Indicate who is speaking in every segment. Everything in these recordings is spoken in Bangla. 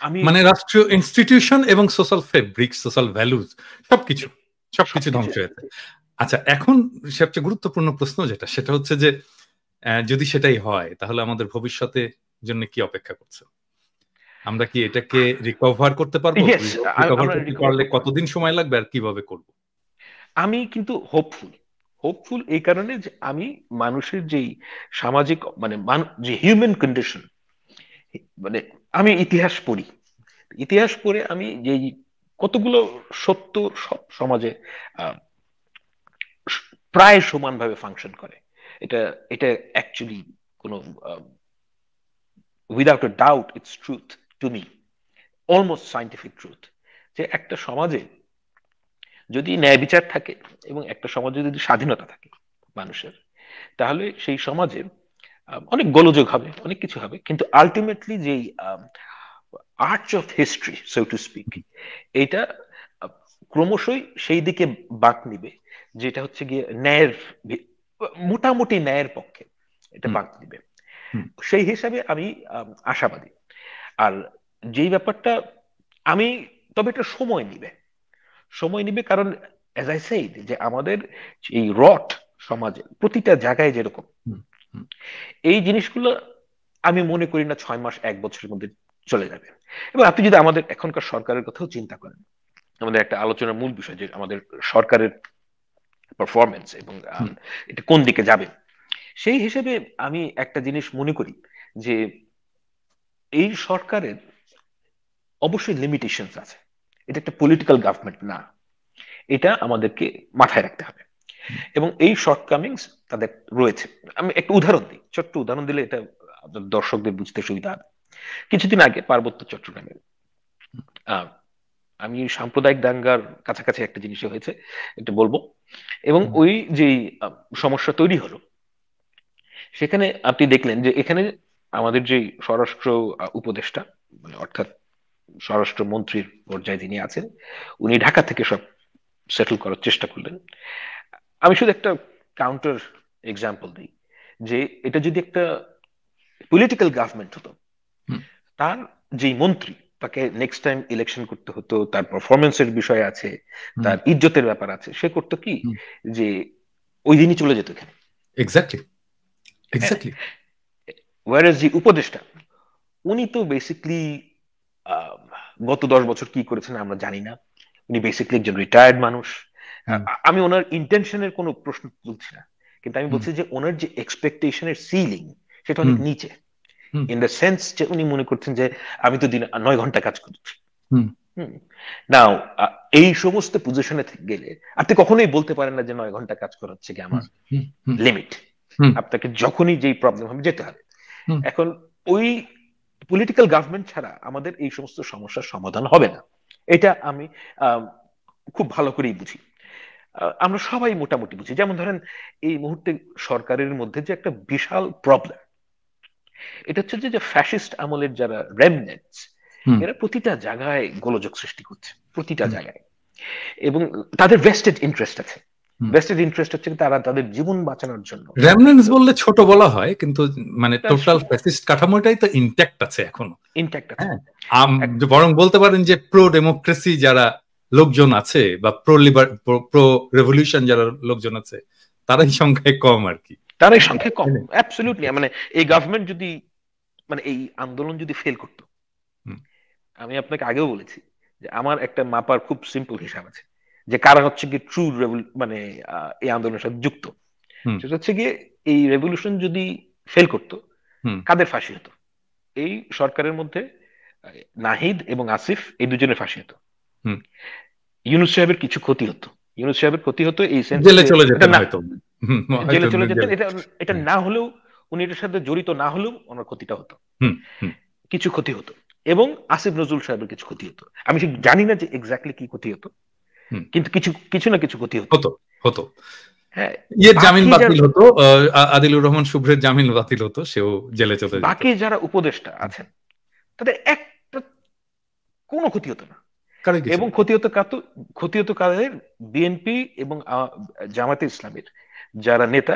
Speaker 1: আমি
Speaker 2: মানে রাষ্ট্রীয় ইনস্টিটিউশন এবং সোশ্যাল ফেব্রিক, সোশ্যাল ভ্যালুজ সবকিছু ধ্বংস হয়েছে। আচ্ছা, এখন সবচেয়ে গুরুত্বপূর্ণ প্রশ্ন যেটা, সেটা হচ্ছে যে যদি সেটাই হয় তাহলে আমাদের ভবিষ্যতে জন্য কি অপেক্ষা করছে? আমরা কি এটাকে রিকভার করতে পারবো? রিকভার করতে পারলে কতদিন সময় লাগবে আর কিভাবে করব?
Speaker 1: আমি কিন্তু হোপফুল এই কারণে যে আমি মানুষের যেই সামাজিক মানে যে হিউম্যান কন্ডিশন, মানে আমি ইতিহাস পড়ে আমি যেই কতগুলো সত্য সব সমাজে আহ, প্রায় সমানভাবে ফাংশন করে। এটা এটা অ্যাকচুয়ালি কোনো without a doubt it's truth to me, almost scientific truth, যে একটা সমাজে যদি ন্যায় বিচার থাকে এবং একটা সমাজে যদি স্বাধীনতা থাকে মানুষের, তাহলে সেই সমাজে অনেক গোলযোগ হবে, অনেক কিছু হবে, কিন্তু আলটিমেটলি যেই arch of history so to speak, এটা ক্রমশই সেই দিকে বাঁক নিবে, যেটা হচ্ছে গিয়ে মোটামুটি ন্যায়ের পক্ষে এটা বাঁক নিবে। সেই হিসাবে আমি আশাবাদী। আর যেই ব্যাপারটা আমি, তবে এটা সময় নিবে কারণ অ্যাজ আই সেইড যে আমাদের এই সমাজে প্রতিটা জায়গায় যেরকম, এই জিনিসগুলো আমি মনে করি না 6 মাস 1 বছরের মধ্যে চলে যাবে। এবং আপনি যদি আমাদের এখনকার সরকারের কথাও চিন্তা করেন, আমাদের একটা আলোচনার মূল বিষয় যে আমাদের সরকারের পারফরমেন্স এবং এটা কোন দিকে যাবে, সেই হিসেবে আমি একটা জিনিস মনে করি যে এই সরকারের অবশ্যই লিমিটেশনস আছে। এটা একটা পলিটিক্যাল গভর্নমেন্ট না, এটা আমাদেরকে মাথায় রাখতে হবে। এবং এই শর্টকামিংস তাদের রয়েছে। আমি একটা উদাহরণ দিই, ছোট্ট উদাহরণ দিলে এটা দর্শকদের বুঝতে সুবিধা হবে। কিছুদিন আগে পার্বত্য চট্টগ্রামে আমি সাম্প্রদায়িক দাঙ্গার কাছাকাছি একটা জিনিস হয়েছে, এটা বলবো। এবং ওই যে সমস্যা তৈরি হলো, সেখানে আপনি দেখলেন যে এখানে আমাদের যে স্বরাষ্ট্র উপদেষ্টা, মানে অর্থাৎ স্বরাষ্ট্র মন্ত্রীর পর্যায়ে যিনি আছেন, উনি ঢাকা থেকে সব সেটেল করার চেষ্টা করলেন। আমি শুধু একটা কাউন্টার এক্সাম্পল দিই, যে এটা যদি একটা পলিটিক্যাল গভর্নমেন্ট হতো, তার যেই মন্ত্রী, তাকে নেক্সট টাইম ইলেকশন করতে হতো, তার পারফরমেন্সের বিষয় আছে, তার ইজ্জতের ব্যাপার আছে, সে করতো কি যে ওই দিনই চলে যেত এখানে।
Speaker 2: এক্স্যাক্টলি।
Speaker 1: ওয়ারেজ যে উপদেষ্টা, উনি তো বেসিকলি গত 10 বছর কি করেছেন আমরা জানি না। উনি বেসিকলি একজন রিটায়ার্ড মানুষ। আমি ওনার ইন্টেনশনের কোনো প্রশ্ন তুলছি না, কিন্তু আমি বলছি যে ওনার যে এক্সপেকটেশনের সিলিং, সেটা অনেক নিচে, ইন দ্য সেন্স যে উনি মনে করছেন যে আমি তো দিনে 9 ঘন্টা কাজ করছি। নাও এই সমস্ত পজিশনে গেলে আপনি কখনোই বলতে পারেন না যে 9 ঘন্টা কাজ করা হচ্ছে কি আমার লিমিট। আপনাকে যখনই যেই প্রবলেম হবে যেতে হবে। এখন ওই পলিটিক্যাল গভর্নমেন্ট ছাড়া আমাদের এই সমস্ত সমস্যার সমাধান হবে না, এটা আমি খুব ভালো করেই বুঝি। আমরা সবাই মোটামুটি বুঝি। যেমন ধরেন এই মুহূর্তে সরকারের মধ্যে যে একটা বিশাল প্রবলেম, এটা হচ্ছে যে ফ্যাসিস্ট আমলের যারা রেমনেন্টস, এরা প্রতিটা জায়গায় গোলযোগ সৃষ্টি করছে, প্রতিটা জায়গায়। এবং তাদের ভেস্টেড ইন্টারেস্ট আছে। ভেস্টেড ইন্টারেস্ট হচ্ছে তারা তাদের জীবন বাঁচানোর জন্য।
Speaker 2: রেমনেন্টস বললে ছোট বলা হয়, কিন্তু মানে টোটাল ফ্যাসিস্ট কাঠামোটাই তো ইনট্যাক্ট আছে এখনো।
Speaker 1: ইনট্যাক্ট আছে।
Speaker 2: বরং বলতে পারেন যে প্রো ডেমোক্রেসি যারা লোকজন আছে বা প্রো রেভলিউশন যারা লোকজন আছে, তারাই সংখ্যায় কম আর কি।
Speaker 1: তারাই সংখ্যায় কম, অ্যাবসলিউটলি। মানে এই গভর্নমেন্ট যদি, মানে এই আন্দোলন যদি ফেল করতো, আমি আপনাকে আগেও বলেছি যে আমার একটা মাপার খুব সিম্পল হিসাব আছে যে কারা হচ্ছে কি ট্রু মানে এই আন্দোলনের সাথে যুক্ত। সেটা হচ্ছে গিয়ে এই রেভলিউশন যদি ফেল করতো, কাদের ফাঁসি হতো? এই সরকারের মধ্যে নাহিদ এবং আসিফ, এই দুজনের ফাঁসি হতো। ইউনূস সাহেবের কিছু ক্ষতি হতো। ইউনূস সাহেবের ক্ষতি হতো এই সেন্সে
Speaker 2: জেলে চলে যেতেন হয়তো।
Speaker 1: জেলে চলে যেতেন। এটা না হলেও, উনি এটার সাথে জড়িত না হলেও ওনার ক্ষতিটা হতো, কিছু ক্ষতি হতো। এবং আসিফ নজরুল সাহেবের কিছু ক্ষতি হতো। আমি ঠিক জানি না যে এক্স্যাক্টলি কি ক্ষতি হতো, কিন্তু কিছু না কিছু ক্ষতি
Speaker 2: হতো।
Speaker 1: হ্যাঁ,
Speaker 2: জামিন বাতিল হতো, আদিলুর রহমান শুভ্রের জামিন বাতিল হতো, সেও জেলে চলে যেত।
Speaker 1: বাকি যারা উপদেষ্টা আছেন তাদের একটা কোনো ক্ষতি হতো না। এবং ক্ষতি হতো কাদের? বিএনপি এবং জামায়াতে ইসলামের যারা নেতা,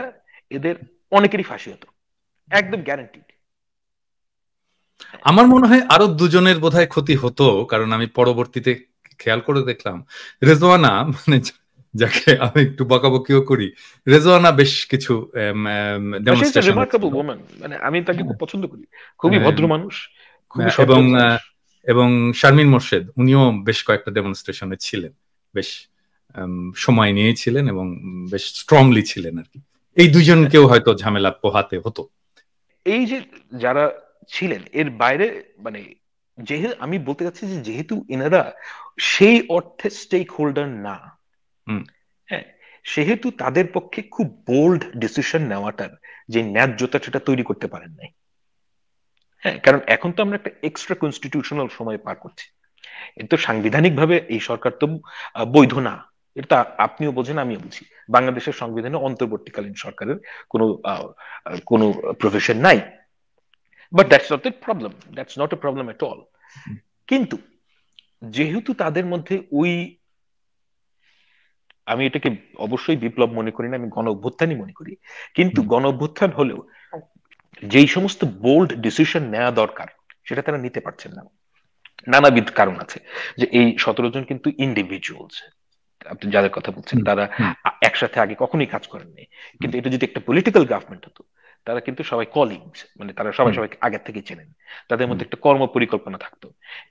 Speaker 1: এদের অনেকেরই ফাঁসি হতো, একদম গ্যারান্টিড।
Speaker 2: আমার মনে হয় আরো দুজনের বোধহয় ক্ষতি হতো, কারণ আমি পরবর্তীতে খেয়াল করে দেখলাম রেজওয়ানা, মানে যাকে আমি একটু বকাবকিও করি, রেজওয়ানা বেশ কিছু ডেমনস্ট্রেশন
Speaker 1: রিমার্কেবল
Speaker 2: ছিল।
Speaker 1: ওম্যান, মানে আমি তাকে খুব পছন্দ করি, খুবই ভদ্র মানুষ, খুবই
Speaker 2: এবং
Speaker 1: সৎলোক মানুষ।
Speaker 2: এবং শারমিন মোর্শেদ উনিও বেশ কয়েকটা ডেমনস্ট্রেশনে ছিলেন, বেশ সময় নিয়েছিলেন এবং বেশ স্ট্রংলি ছিলেন আর কি। এই দুইজনকেও হয়তো ঝামেলা পোহাতে হতো।
Speaker 1: এই যে যারা ছিলেন এর বাইরে, মানে যেহেতু আমি বলতে চাচ্ছি যে যেহেতু এনারা সেই অর্থে স্টেক হোল্ডার না, হ্যাঁ, সেহেতু তাদের পক্ষে খুব বোল্ড ডিসিশন নেওয়াটার যে ন্যায্যতা সেটা তৈরি করতে পারেন নাই। হ্যাঁ, কারণ এখন তো আমরা একটা এক্সট্রা কনস্টিটিউশনাল সময় পার করছি। কিন্তু সাংবিধানিক ভাবে এই সরকার তো বৈধ না, এটা আপনিও বোঝেন আমিও বুঝি। বাংলাদেশের সংবিধানে অন্তর্বর্তীকালীন সরকারের কোনো কোনো প্রফেশন নাই, but that's not a problem, that's not a problem at all. কিন্তু যেহেতু তাদের মধ্যে ওই, আমি এটাকে অবশ্যই বিপ্লব মনে করি না, আমি গণ অভ্যুত্থানই মনে করি, কিন্তু গণ অভ্যুত্থান হলেও যেই সমস্ত বোল্ড ডিসিশন নেওয়া দরকার সেটা তারা নিতে পারছেন না। নানাবিধ কারণ আছে, যে এই 17 জন কিন্তু ইন্ডিভিজুয়ালস, আপনি যাদের কথা বলছেন তারা একসাথে আগে কখনোই কাজ করেননি। কিন্তু এটা যদি একটা পলিটিক্যাল গভর্নমেন্ট হতো, তারা কিন্তু সবাই কলিগস, মানে তারা সবাই সবাই আগে থেকে চেনেন, তাদের মধ্যে একটা কর্ম পরিকল্পনা থাকতো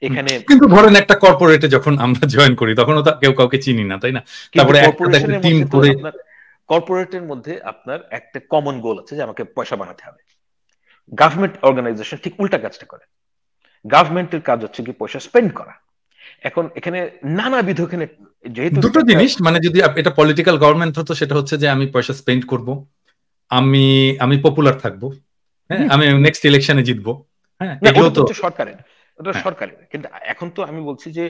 Speaker 1: এখানে।
Speaker 2: কিন্তু ধরেন একটা কর্পোরেটে যখন আমরা জয়েন করি তখনও তো কেউ কাউকে চিনি না, তাই না?
Speaker 1: কিন্তু কর্পোরেশনের মধ্যে তো আপনার, কর্পোরেটের মধ্যে আপনার একটা কমন গোল আছে যে আমাকে পয়সা বানাতে হবে। গভর্নমেন্ট অর্গানাইজেশন ঠিক উল্টা কাজটা করে, গভর্নমেন্টের কাজ হচ্ছে কি পয়সা স্পেন্ড করা। এখন এখানে নানাবিধ, এখানে যেহেতু
Speaker 2: দুটো জিনিস, মানে যদি এটা পলিটিক্যাল গভর্নমেন্ট হতো সেটা হচ্ছে যে আমি পয়সা স্পেন্ড করব, আমি আমি পপুলার থাকবো, হ্যাঁ, আমি নেক্সট ইলেকশনে জিতবো, হ্যাঁ, এগুলো তো
Speaker 1: সরকারের, ওটা সরকারের। কিন্তু এখন তো আমি বলছি যে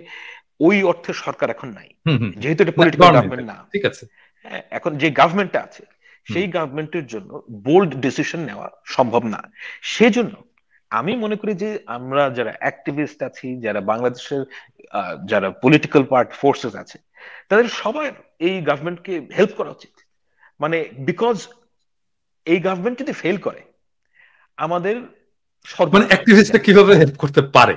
Speaker 1: ওই অর্থে সরকার এখন নাই, যেহেতু এটা পলিটিক্যাল গভর্নমেন্ট না।
Speaker 2: ঠিক আছে,
Speaker 1: এখন যে গভর্নমেন্টটা আছে সেই গভর্নমেন্টের জন্য বোল্ড ডিসিশন নেওয়া সম্ভব না। সেজন্য আমি মনে করি যে আমরা যারা অ্যাক্টিভিস্ট আছি, যারা বাংলাদেশের যারা পলিটিক্যাল ফোর্সেস আছে, তাদের সবার এই গভর্নমেন্টকে হেল্প করা উচিত। মানে বিকজ এই গভর্নমেন্ট যদি ফেল করে আমাদের
Speaker 2: মানে অ্যাক্টিভিস্টরা কিভাবে হেল্প করতে পারে,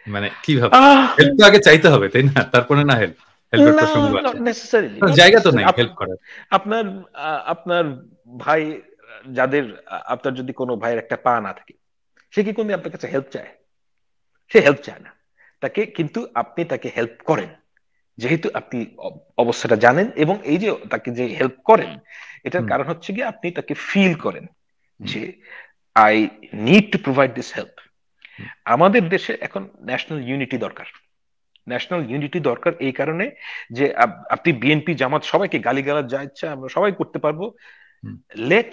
Speaker 2: মানে কিভাবে হেল্প তো আগে চাইতে হবে, তাই না? তারপরে না হেল্পের প্রসঙ্গ আসে, জায়গা তো নাই হেল্প করার।
Speaker 1: আপনার আপনার ভাই, যাদের আপনার যদি কোনো ভাইয়ের একটা পা না থাকে, সে কি কোনদিন আপনার কাছে হেল্প চায়? সে হেল্প চায় না। তাকে কিন্তু আপনি তাকে হেল্প করেন, যেহেতু আপনি অবস্থাটা জানেন, এবং এই যে তাকে যে হেল্প করেন এটার কারণ হচ্ছে কি আপনি তাকে ফিল করেন যে I need to provide this help. আমাদের দেশে এখন ন্যাশনাল ইউনিটি দরকার, ন্যাশনাল ইউনিটি দরকার এই কারণে যে আপনি বিএনপি জামাত সবাইকে গালিগালাজ যা ইচ্ছা আমরা সবাই করতে পারবো, লেট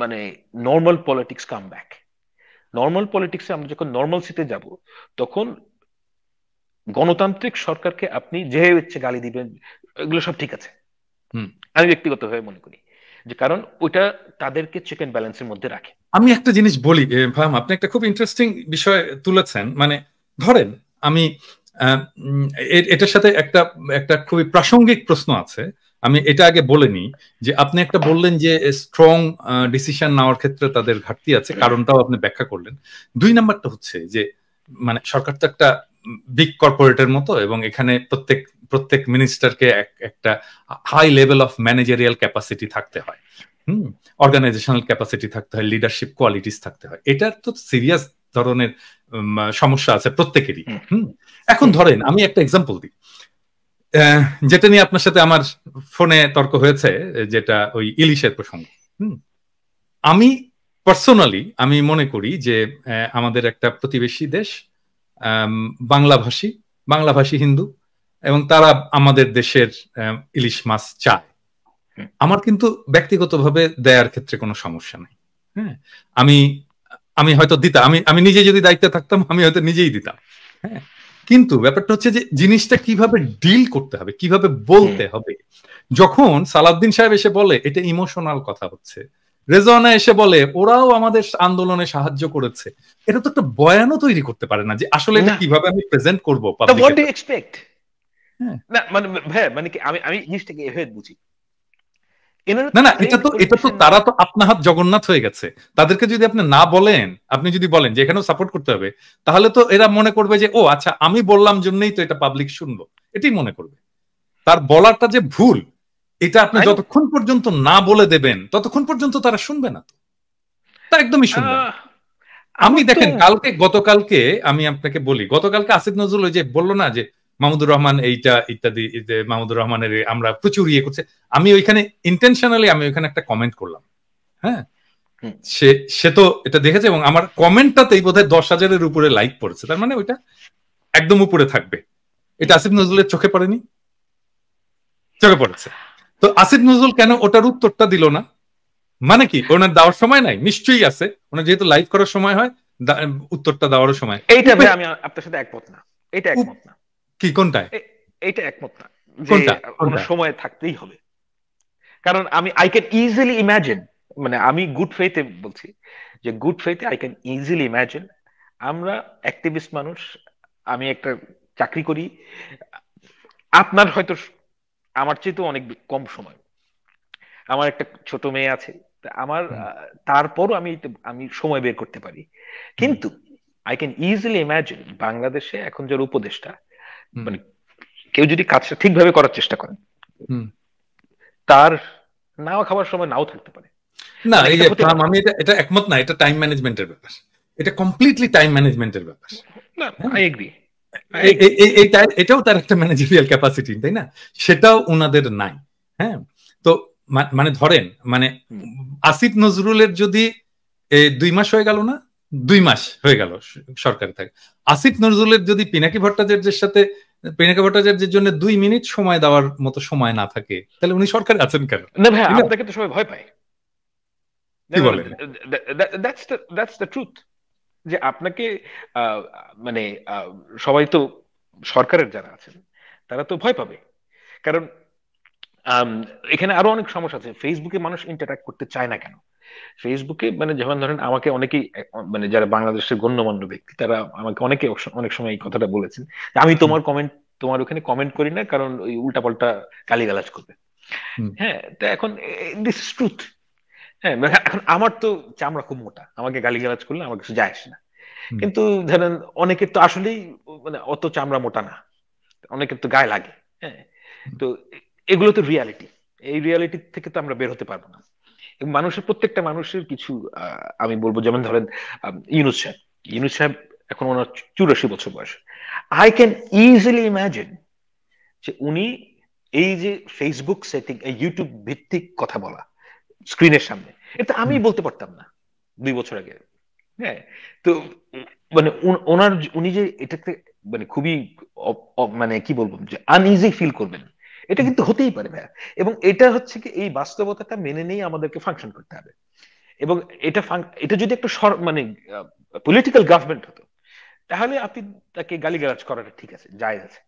Speaker 1: মানে normal politics come back. Normal পলিটিক্সে আমরা যখন নর্মালসিতে যাব, তখন গণতান্ত্রিক সরকারকে আপনি যে ইচ্ছে গালি দিবেন, এগুলো সব ঠিক আছে, আমি ব্যক্তিগতভাবে মনে করি, যে কারণ ওইটা তাদেরকে চেক এন্ড ব্যালেন্সের মধ্যে রাখে।
Speaker 2: আমি একটা জিনিস বলি ভাম, আপনি একটা খুব ইন্টারেস্টিং বিষয় তুলেছেন। মানে ধরেন আমি এটার সাথে একটা একটা খুবই প্রাসঙ্গিক প্রশ্ন আছে, আমি এটা আগে বলে নিই। যে আপনি একটা বললেন যে স্ট্রং ডিসিশন নেওয়ার ক্ষেত্রে তাদের ঘাটতি আছে, কারণটাও আপনি ব্যাখ্যা করলেন। দুই নাম্বারটা হচ্ছে যে মানে সরকার তো একটা বিগ কর্পোরেটের মতো, এবং এখানে প্রত্যেক মিনিস্টারকে একটা high level of managerial capacity থাকতে হয়, অর্গানাইজেশনাল ক্যাপাসিটি থাকতে হয়, লিডারশিপ কোয়ালিটিস থাকতে হয়। এটার তো সিরিয়াস ধরনের সমস্যা আছে প্রত্যেকেরই। এখন ধরেন আমি একটা এক্সাম্পল দিই, যেটা নিয়ে আপনার সাথে আমার ফোনে তর্ক হয়েছে, যেটা ওই ইলিশের প্রসঙ্গ। আমি পার্সোনালি আমি মনে করি যে আমাদের একটা প্রতিবেশী দেশ বাংলাভাষী হিন্দু, এবং তারা আমাদের দেশের ইলিশ মাছ চায়। আমার কিন্তু ব্যক্তিগতভাবে দেয়ার ক্ষেত্রে কোনো সমস্যা নেই। হ্যাঁ, আমি হয়তো দিতাম, আমি নিজে যদি দায়িত্বে থাকতাম আমি হয়তো নিজেই দিতাম। হ্যাঁ, কিন্তু ব্যাপারটা হচ্ছে যে জিনিসটা কিভাবে ডিল করতে হবে, কিভাবে বলতে হবে। যখন সালাউদ্দিন সাহেব এসে বলে এটা ইমোশনাল কথা হচ্ছে, রেজওয়ানা এসে বলে ওরাও আমাদের আন্দোলনে সাহায্য করেছে, এটা তো একটা বয়ানও তৈরি করতে পারে না যে আসলে এটা কিভাবে আমি প্রেজেন্ট করবো।
Speaker 1: না মানে ভাই, মানে কি আমি জিনিসটাকে এভাবে বুঝি, এনারা
Speaker 2: না না, এটা
Speaker 1: ট্রেন্ড
Speaker 2: তো
Speaker 1: পলিটিশিয়ান না।
Speaker 2: তারা তো আপনাহাত জগন্নাথ হয়ে গেছে। তাদেরকে যদি আপনি না বলেন, আপনি যদি বলেন যে এখানেও সাপোর্ট করতে হবে, তাহলে তো এরা মনে করবে যে ও আচ্ছা আমি বললাম জন্যই তো এটা পাবলিক শুনলো, এটাই মনে করবে। তার বলাটা যে ভুল, এটা আপনি
Speaker 1: আই নো।
Speaker 2: যতক্ষণ পর্যন্ত না বলে দেবেন ততক্ষণ পর্যন্ত তারা শুনবে না, তা একদমই শুনবে না। আমি
Speaker 1: আমার তো
Speaker 2: দেখেন গতকালকে আমি আপনাকে বলি, গতকালকে আসিফ নজরুল ওই যে বললো না যে মাহমুদুর রহমান এইটা ইত্যাদি, মাহমুদুর রহমানের আমরা প্রচুর ইয়ে করছে, আমি ওইখানে ইন্টেনশনালি আমি ওইখানে একটা কমেন্ট করলাম। হ্যাঁ,
Speaker 1: হুম,
Speaker 2: সে সে তো এটা দেখেছে এবং আমার কমেন্টটাতেই বোধহয় 10,000-এর উপরে লাইক পড়েছে, তার মানে ওইটা একদম উপরে থাকবে। এটা
Speaker 1: হুম।
Speaker 2: আসিফ নজরুলের চোখে পড়েনি? চোখে পড়েছে। তো আসিফ নজরুল কেন ওটার উত্তরটা দিল না? মানে কি ওনার দেওয়ার সময় নাই? নিশ্চয়ই আছে, ওনার যেহেতু লাইভ করার সময় হয়, উত্তরটা দেওয়ারও সময়।
Speaker 1: এইটা ভাই আমি আপনার সাথে একমত না। এটা একমত না।
Speaker 2: কি কোনটায়?
Speaker 1: এইটা একমত না যে
Speaker 2: কোনটা
Speaker 1: ওনার
Speaker 2: কোনটা
Speaker 1: সময় থাকতেই হবে। কারণ আই ক্যান ইজিলি ইমাজিন, মানে আমি গুড ফেইথে বলছি, যে গুড ফেইথে আই ক্যান ইজিলি ইমাজিন আমরা অ্যাক্টিভিস্ট মানুষ, আমি একটা চাকরি করি, আপনার হয়তো আমার চেয়ে অনেক কম সময়, আমার একটা ছোট মেয়ে আছে, তা আমার
Speaker 2: হুম,
Speaker 1: তারপরও আমি সময় বের করতে পারি।
Speaker 2: হুম,
Speaker 1: কিন্তু আই ক্যান ইজিলি ইমাজিন বাংলাদেশে এখন যার উপদেষ্টা,
Speaker 2: হুম,
Speaker 1: মানে কেউ যদি কাজটা ঠিকভাবে করার চেষ্টা করে,
Speaker 2: হুম।
Speaker 1: তার নাও খাওয়ার সময় নাও থাকতে পারে।
Speaker 2: না,
Speaker 1: মানে
Speaker 2: এই
Speaker 1: এটা
Speaker 2: যে
Speaker 1: হতে পারে।
Speaker 2: আমি এটা একমত না, এটা টাইম ম্যানেজমেন্টের ব্যাপার। এটা কমপ্লিটলি টাইম ম্যানেজমেন্টের ব্যাপার।
Speaker 1: না,
Speaker 2: হ্যাঁ,
Speaker 1: আই এগ্রি, আই এগ্রি।
Speaker 2: এটাও তার একটা ম্যানেজারিয়াল ক্যাপাসিটি, তাই না? সেটাও উনাদের নাই। হ্যাঁ, তো মানে ধরেন, মানে আসিফ নজরুলের যদি 2 মাস হয়ে গেল না, 2 মাস হয়ে গেল সরকারে থাকে, আসিফ নজরুলের যদি পিনাকি ভট্টাচার্যের জন্য 2 মিনিট সময় দেওয়ার মতো সময় না থাকে, তাহলে উনি সরকারে আছেন কেন?
Speaker 1: না ভাই,
Speaker 2: তাই না?
Speaker 1: আপনাকে তো সবাই ভয় পায়।
Speaker 2: কি বলেন?
Speaker 1: দ্যাটস দ্য ট্রুথ, যে আপনাকে আহ, মানে আহ, সবাই তো, সরকারের যারা আছেন তারা তো ভয় পাবে। কারণ আম, এখানে আরো অনেক সমস্যা আছে। ফেসবুকে মানুষ ইন্টারঅ্যাক্ট করতে চায় না কেন? ফেসবুকে মানে যেমন ধরেন আমাকে অনেকেই মানে যারা বাংলাদেশের গণ্যমান্য ব্যক্তি, তারা আমাকে অনেক সময় এই কথাটা বলেছেন যে আমি
Speaker 2: হুম,
Speaker 1: তোমার ওখানে কমেন্ট করি না, কারণ ওই উল্টাপাল্টা গালিগালাজ করবে।
Speaker 2: হুম,
Speaker 1: হ্যাঁ, তো এখন দিস ইজ ট্রুথ। হ্যাঁ, মানে এখন আমার তো চামড়া খুব মোটা, আমাকে গালিগালাজ করলে আমার কিছু যায় আসে না।
Speaker 2: হুম,
Speaker 1: কিন্তু ধরেন অনেকের তো আসলেই মানে অত চামড়া মোটা না, অনেকের তো গায়ে লাগে। হ্যাঁ,
Speaker 2: হুম,
Speaker 1: তো এগুলো তো রিয়ালিটি। এই রিয়ালিটি থেকে তো আমরা বের হতে পারবো না। এবং প্রত্যেকটা মানুষের কিছু আমি বলবো, যেমন ধরেন ইউনূস সাহেব, ইউনূস সাহেব এখন ওনার 84 বছর বয়স। আই ক্যান ইজিলি ইমাজিন যে উনি এই যে ফেসবুক সেটিং, এই ইউটিউব ভিত্তিক কথা বলা স্ক্রিনের সামনে, এটা আমি
Speaker 2: হুম।
Speaker 1: বলতে পারতাম না 2 বছর আগে। হ্যাঁ, তো মানে উনি যে এটাতে মানে খুবই মানে কি বলবো, যে আনইজি ফিল করবেন, এটা কিন্তু হতেই পারে ভাইয়া। এবং এটা হচ্ছে কি, এই বাস্তবতাটা মেনে নিয়ে আমাদেরকে ফাংশন করতে হবে। এবং এটা যদি একটা মানে পলিটিক্যাল গভর্নমেন্ট হতো, তাহলে আপনি তাকে গালিগালাজ করাটা ঠিক আছে, জায়েজ আছে।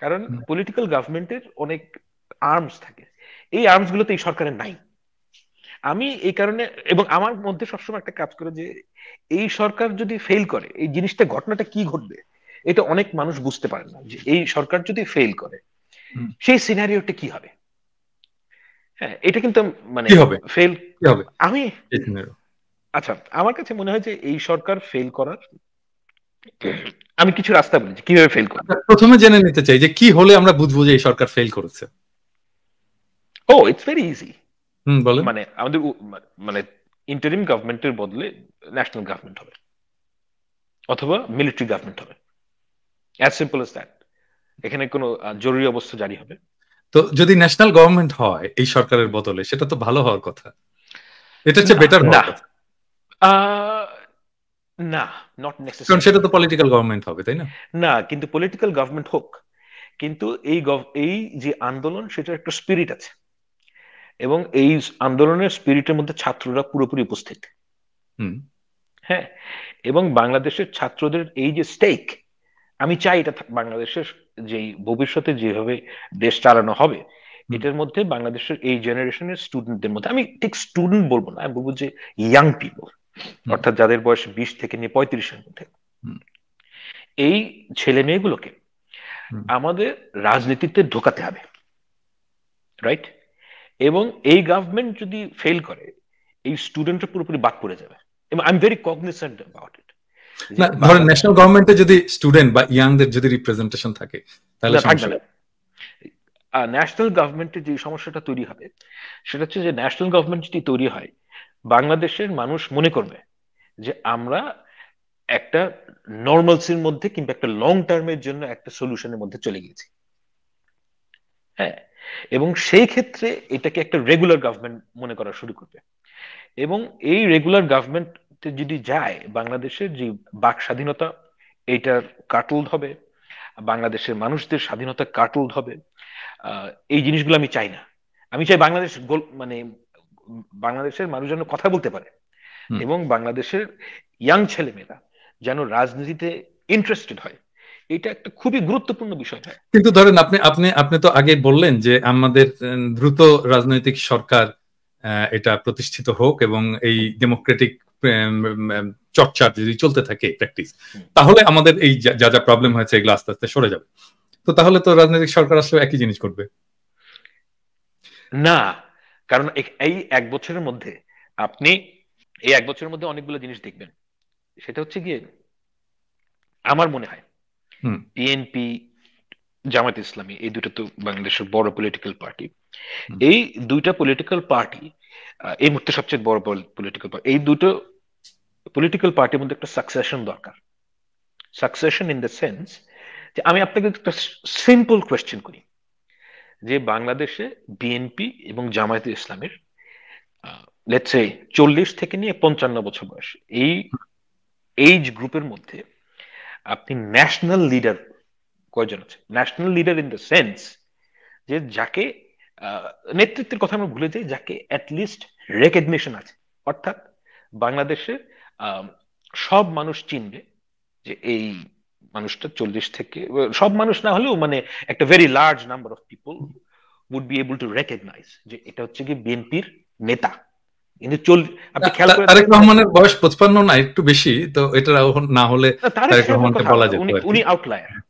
Speaker 1: কারণ
Speaker 2: হুম।
Speaker 1: পলিটিক্যাল গভর্নমেন্টের অনেক আর্মস থাকে, এই আর্মস গুলো তো এই সরকারের নাই। আমি এই কারণে, এবং আমার মধ্যে সবসময় একটা কাজ করে যে এই সরকার যদি ফেল করে, এই জিনিসটা ঘটনাটা কি ঘটবে এটা অনেক মানুষ বুঝতে পারে না, যে এই সরকার যদি ফেল করে
Speaker 2: হুম।
Speaker 1: সেই সিনারিওটা কি হবে। হ্যাঁ, এটা কিন্তু মানে
Speaker 2: কি হবে?
Speaker 1: ফেল,
Speaker 2: কি হবে
Speaker 1: আমি
Speaker 2: এই scenario?
Speaker 1: আচ্ছা, আমার কাছে মনে হয় যে এই সরকার ফেল করার আমি কিছু রাস্তা বলি যে কিভাবে ফেল করবে।
Speaker 2: আচ্ছা, প্রথমে জেনে নিতে চাই যে কি হলে আমরা বুঝবো যে এই সরকার ফেল করেছে।
Speaker 1: ও, ইটস ভেরি ইজি।
Speaker 2: হুম, বলেন।
Speaker 1: মানে আমাদের মানে ইন্টারিম গভর্নমেন্টের বদলে ন্যাশনাল গভর্নমেন্ট হবে, অথবা মিলিটারি গভর্নমেন্ট হবে, অ্যাজ সিম্পল এস দ্যাট। এখানে কোনো জরুরি অবস্থা জারি হবে।
Speaker 2: তো যদি ন্যাশনাল গভর্নমেন্ট হয় এই সরকারের বদলে, সেটা তো ভালো হওয়ার কথা, এটা হচ্ছে
Speaker 1: না,
Speaker 2: বেটার
Speaker 1: না,
Speaker 2: হওয়ার কথা।
Speaker 1: আহ, না, নট
Speaker 2: কারণ
Speaker 1: নেসেসারিলি।
Speaker 2: সেটা তো পলিটিক্যাল গভর্নমেন্ট হবে, তাই না?
Speaker 1: না, কিন্তু পলিটিক্যাল গভর্নমেন্ট হোক, কিন্তু এই যে আন্দোলন, সেটার একটা স্পিরিট আছে, এবং এই আন্দোলনের স্পিরিটের মধ্যে ছাত্ররা পুরোপুরি উপস্থিত।
Speaker 2: হুম,
Speaker 1: হ্যাঁ, এবং বাংলাদেশের ছাত্রদের এই যে স্টেক, আমি চাই এটা বাংলাদেশের যে ভবিষ্যতে যেভাবে দেশ চালানো হবে,
Speaker 2: হুম,
Speaker 1: এটার মধ্যে বাংলাদেশের এই জেনারেশনের স্টুডেন্টদের মধ্যে, আমি ঠিক স্টুডেন্ট বলবো না, আমি বলবো যে ইয়াং পিপল,
Speaker 2: হুম,
Speaker 1: অর্থাৎ যাদের বয়স 20 থেকে নিয়ে 35-এর মধ্যে,
Speaker 2: হুম,
Speaker 1: এই ছেলে মেয়েগুলোকে
Speaker 2: হুম,
Speaker 1: আমাদের রাজনীতিতে ঢোকাতে হবে, রাইট? এবং এই গভর্নমেন্ট যদি ফেল করে, এই স্টুডেন্টরা পুরোপুরি বাদ পড়ে যাবে। এবং I am very cognizant about it.
Speaker 2: না, ধরেন ন্যাশনাল গভর্নমেন্টে যদি স্টুডেন্ট বা ইয়াংদের যদি রিপ্রেজেন্টেশন থাকে তাহলে
Speaker 1: থাকবে না। ন্যাশনাল গভর্নমেন্টে যে সমস্যাটা তৈরি হবে সেটা হচ্ছে যে ন্যাশনাল গভর্নমেন্ট যদি তৈরি হয়, বাংলাদেশের মানুষ মনে করবে যে আমরা একটা নর্মালসির মধ্যে কিংবা একটা লং টার্মের জন্য একটা সলিউশনের মধ্যে চলে গেছি। হ্যাঁ, এবং সেই ক্ষেত্রে এটাকে একটা রেগুলার গভর্নমেন্ট মনে করা শুরু করবে। এবং এই রেগুলার গভর্নমেন্ট যদি যায়, বাংলাদেশের যে বাক স্বাধীনতা এটার কাটলড হবে, বাংলাদেশের মানুষদের স্বাধীনতা কাটলড হবে। এই জিনিসগুলো আমি চাই না। আমি চাই বাংলাদেশ মানে বাংলাদেশের মানুষ যেন কথা বলতে পারে, এবং বাংলাদেশের ইয়াং ছেলেমেয়েরা যেন রাজনীতিতে ইন্টারেস্টেড হয়। এটা একটা খুবই গুরুত্বপূর্ণ বিষয়।
Speaker 2: কিন্তু ধরেন আপনি আপনি আপনি তো আগে বললেন যে আমাদের দ্রুত রাজনৈতিক সরকার এটা প্রতিষ্ঠিত হোক এবং এই ডেমোক্রেটিক চর্চা যদি চলতে থাকে প্র্যাকটিস, তাহলে আমাদের এই যা যা প্রবলেম হয়েছে এগুলো আস্তে আস্তে সরে যাবে। তো তাহলে তো রাজনৈতিক সরকার আসলে একই জিনিস করবে
Speaker 1: না, কারণ এই এক বছরের মধ্যে আপনি অনেকগুলো জিনিস দেখবেন। সেটা হচ্ছে গিয়ে আমার মনে হয় বিএনপি, জামায়াত ইসলামী, এই দুটো তো বাংলাদেশের বড় পলিটিক্যাল পার্টি। এই দুইটা পলিটিক্যাল পার্টি এই মুহূর্তে সবচেয়ে বড় পলিটিক্যাল পার্টি। এই দুটো পলিটিক্যাল পার্টির মধ্যে একটা সাকসেশন দরকার। সাকসেশন ইন দ্য সেন্স যে আমি আপনাকে একটা সিম্পল কোয়েশ্চেন করি, যে বাংলাদেশে বিএনপি এবং জামায়াতে ইসলামের লেটস সে 40 থেকে নিয়ে 55 বছর বয়স, এই এইজ গ্রুপের মধ্যে আপনি ন্যাশনাল লিডার কয়জন আছে? National leader in the sense যে যাকে নেতৃত্বের কথা আমরা ভুলে যাই, যাকে অ্যাটলিস্ট রেকগনিশন আছে। অর্থাৎ বাংলাদেশের সব মানুষ চিনবে যে এই মানুষটা 40 থেকে, সব মানুষ না হলেও মানে একটা very large number of people would be able to recognize যে এটা হচ্ছে কি বিএনপির নেতা। কিন্তু আপনি খেয়াল করে
Speaker 2: তারেক রহমানের বয়স 55 না একটু বেশি, তো এটা না হলে তারেক রহমানকে বলা যেত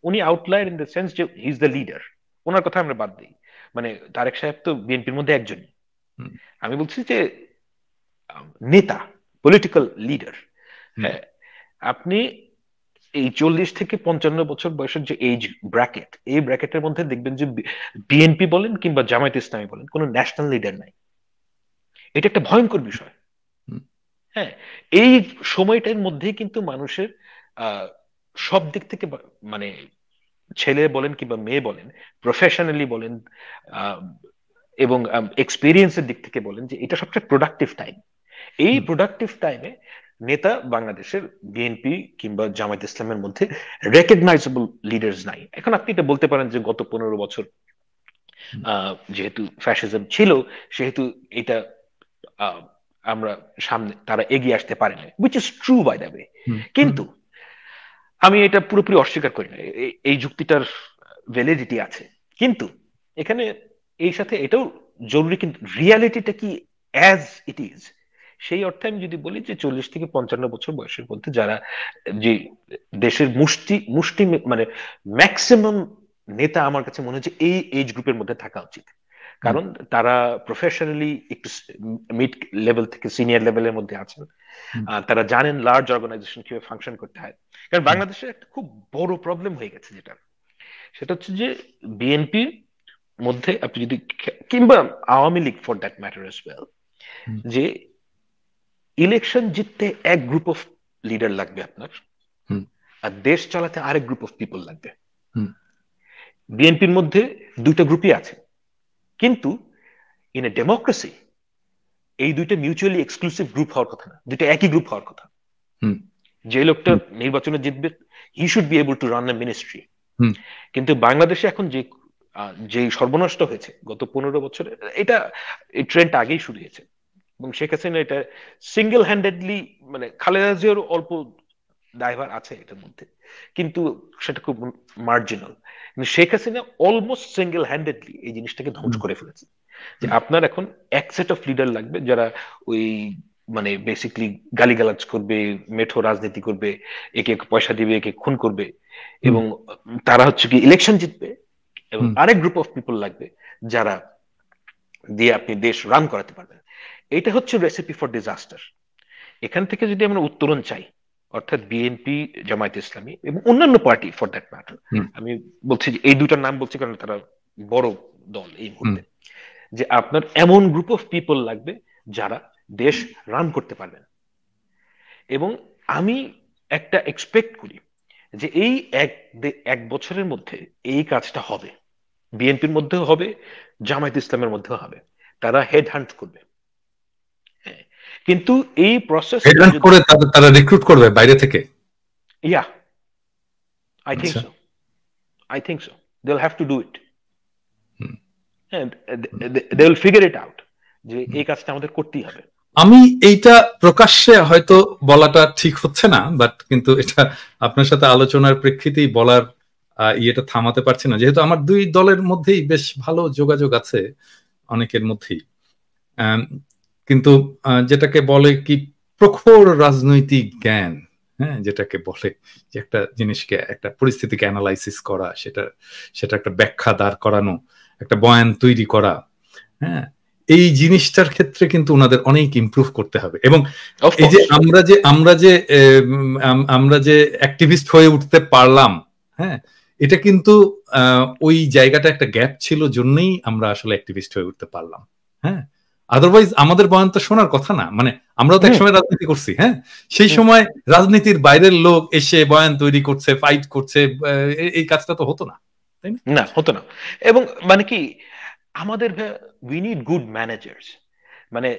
Speaker 1: উনি আউটলায়ার ইন দ্য সেন্স যে হি ইজ দ্য লিডার। ওনার কথা আমরা বাদ দিই, মানে তারেক সাহেব তো বিএনপির মধ্যে একজনই। আমি বলছি যে নেতা, পলিটিক্যাল লিডার। হ্যাঁ, আপনি এই 40 থেকে 55 বছর বয়সের যে এজ ব্র্যাকেট, এই ব্র্যাকেটের মধ্যে দেখবেন যে বিএনপি বলেন কিংবা জামায়াত ইসলামী বলেন, কোনো ন্যাশনাল লিডার নাই। এটা একটা ভয়ঙ্কর বিষয়। হ্যাঁ, এই সময়টার মধ্যেই কিন্তু মানুষের সব দিক থেকে, মানে ছেলে বলেন কিংবা মেয়ে বলেন, প্রফেশনালি বলেন এবং এক্সপিরিয়েন্সের দিক থেকে বলেন, যে এটা সবচেয়ে প্রোডাক্টিভ টাইম। এই প্রোডাক্টিভ টাইমে নেতা বাংলাদেশের বিএনপি কিংবা জামায়াত ইসলামের মধ্যে রেকগনাইজেবল লিডার্স নাই। এখন আপনি এটা বলতে পারেন যে গত 15 বছর যেহেতু ফ্যাসিজম ছিল, সেহেতু এটা আমরা সামনে তারা এগিয়ে আসতে পারে না, which is true by the way। কিন্তু আমি এটা পুরোপুরি অস্বীকার করি না, এই যুক্তিটার ভ্যালিডিটি আছে। কিন্তু এখানে এই সাথে এটাও জরুরি, কিন্তু রিয়ালিটিটা কি অ্যাজ ইট ইজ, সেই অর্থে আমি যদি বলি যে 40 থেকে 55 বছর বয়সের মধ্যে যারা, যে দেশের মুষ্টি মানে ম্যাক্সিমাম নেতা আমার কাছে মনে হচ্ছে এই এজ গ্রুপের মধ্যে থাকা উচিত। কারণ তারা প্রফেশনালি একটু মিড লেভেল থেকে সিনিয়র লেভেলের মধ্যে আছেন, তারা জানেন লার্জ অর্গানাইজেশন কিভাবে ফাংশন করতে হয়। কারণ বাংলাদেশের একটা খুব বড় প্রবলেম হয়ে গেছে যেটা, সেটা হচ্ছে যে বিএনপির মধ্যে আপনি যদি, কিংবা Awami League for that matter as well, যে ইলেকশন জিততে এক গ্রুপ অফ লিডার লাগবে আপনার, আর দেশ চালাতে আরেক গ্রুপ অফ পিপল লাগবে। বিএনপির মধ্যে দুইটা গ্রুপই আছে, কিন্তু ইন এ ডেমোক্রেসি এই দুইটা মিউচুয়ালি এক্সক্লুসিভ গ্রুপ হওয়ার কথা না, দুইটা একই গ্রুপ হওয়ার কথা। যে লোকটা নির্বাচনে জিতবে, he should be able to run A ministry. কিন্তু বাংলাদেশে এখন যে সর্বনষ্ট হয়েছে গত 15 বছরে, এটা এই ট্রেন্ডটা আগেই শুরু হয়েছে, এবং শেখ হাসিনা এটা সিঙ্গেল হ্যান্ডেডলি, মানে খালেদা জিয়ার অল্প দায়ভার আছে এটার মধ্যে, কিন্তু সেটা খুব মার্জিনাল। কিন্তু Sheikh Hasina almost single handedly এই জিনিসটাকে ধ্বংস করে ফেলেছে। যে আপনার এখন এক সেট অফ লিডার লাগবে যারা ওই মানে বেসিকলি গালিগালাজ করবে, মেঠো রাজনীতি করবে, একে পয়সা দিবে, একে খুন করবে, এবং তারা হচ্ছে কি ইলেকশন জিতবে। এবং আরেক গ্রুপ অফ পিপল লাগবে যারা দিয়ে আপনি দেশ রান করাতে পারবেন। এটা হচ্ছে রেসিপি ফর ডিজাস্টার। এখান থেকে যদি আমরা উত্তরণ চাই, অর্থাৎ বিএনপি, জামায়াত ইসলামী এবং অন্যান্য পার্টি ফর দ্যাট ম্যাটার, আমি বলছি যে এই দুটার নাম বলছি কারণ তারা বড় দল এই মুহূর্তে, যে আপনার এমন গ্রুপ অফ পিপল লাগবে যারা দেশ রান করতে পারবেন। এবং আমি একটা এক্সপেক্ট করি যে এই এক বছরের মধ্যে এই কাজটা হবে, বিএনপির মধ্যেও হবে, জামায়াত ইসলামের মধ্যেও হবে। তারা হেড হান্ট করবে, কিন্তু এই প্রসেস
Speaker 2: করে তারা রিক্রুট করবে বাইরে থেকে।
Speaker 1: Yeah, I think so, I think so. They'll have to do it. And they will figure it out যে এই কাজটা আমাদের করতেই হবে।
Speaker 2: আমি এইটা প্রকাশ্যে হয়তো বলাটা ঠিক হচ্ছে না, বাট কিন্তু এটা আপনার সাথে আলোচনার প্রেক্ষিতেই বলার ইয়েটা থামাতে পারছি না, যেহেতু আমার দুই দলের মধ্যেই বেশ ভালো যোগাযোগ আছে অনেকের মধ্যেই। কিন্তু যেটাকে বলে কি প্রখর রাজনৈতিক জ্ঞান, হ্যাঁ, যেটাকে বলে যে একটা জিনিসকে, একটা পরিস্থিতিকে অ্যানালাইসিস করা, সেটা একটা ব্যাখ্যা দাঁড় করানো, একটা বয়ান তৈরি করা, হ্যাঁ, এই জিনিসটার ক্ষেত্রে কিন্তু ওনাদের অনেক ইমপ্রুভ করতে হবে। এবং এই যে আমরা যে অ্যাক্টিভিস্ট হয়ে উঠতে পারলাম, হ্যাঁ, এটা কিন্তু ওই জায়গাটা একটা গ্যাপ ছিল জন্যই আমরা আসলে অ্যাক্টিভিস্ট হয়ে উঠতে পারলাম। হ্যাঁ, আদারওয়াইজ আমাদের বয়ান তো শোনার কথা না। মানে আমরাও তো একসময় রাজনীতি করছি, হ্যাঁ, সেই সময় রাজনীতির বাইরের লোক এসে বয়ান তৈরি করছে, ফাইট করছে, এই কাজটা তো হতো না, তাই না?
Speaker 1: না, হতো না। এবং মানে কি, আমাদের উই নিড গুড ম্যানেজার্স। মানে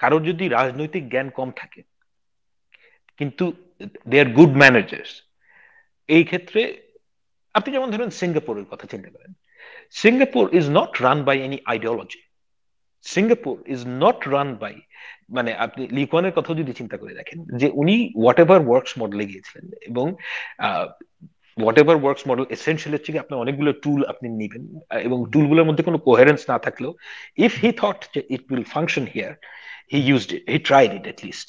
Speaker 1: কারোর যদি রাজনৈতিক জ্ঞান কম থাকে কিন্তু দে আর গুড ম্যানেজার্স, এই ক্ষেত্রে আপনি যেমন ধরেন সিঙ্গাপুরের কথা চিন্তা করেন। Singapore is not run by any ideology. Singapore is not run by, মানে আপনি লি কুয়ানের কথা যদি চিন্তা করে দেখেন, যে উনি হোয়াট এভার ওয়ার্কস মডেলে গিয়েছিলেন, এবং what ever works model essentially হচ্ছে কি আপনার অনেকগুলো টুল আপনি নেবেন, এবং টুলগুলোর মধ্যে কোনো কোহেরেন্স না থাকলেও, ইফ হি থট যে it will function here, he used it, he tried it at least.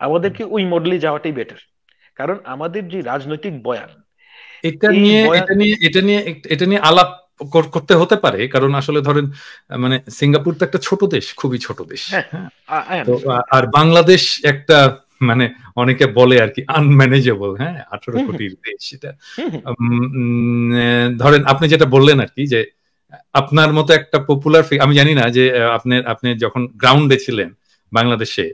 Speaker 1: আমাদেরকে ওই মডেলে যাওয়াটাই বেটার, কারণ আমাদের যে রাজনৈতিক বয়ান,
Speaker 2: এটা নিয়ে আলাপ করতে হতে পারে, কারণ আসলে ধরেন মানে সিঙ্গাপুর তো একটা ছোট দেশ, খুবই ছোট দেশ, আর বাংলাদেশ একটা মানে অনেকে বলে আর কি আনম্যানেজেবল, হ্যাঁ, 18 কোটির দেশ এটা। ধরেন আপনি যেটা বললেন আর কি, যে আপনার মতো একটা পপুলার, আমি জানি না যে আপনি যখন গ্রাউন্ডে ছিলেন বাংলাদেশে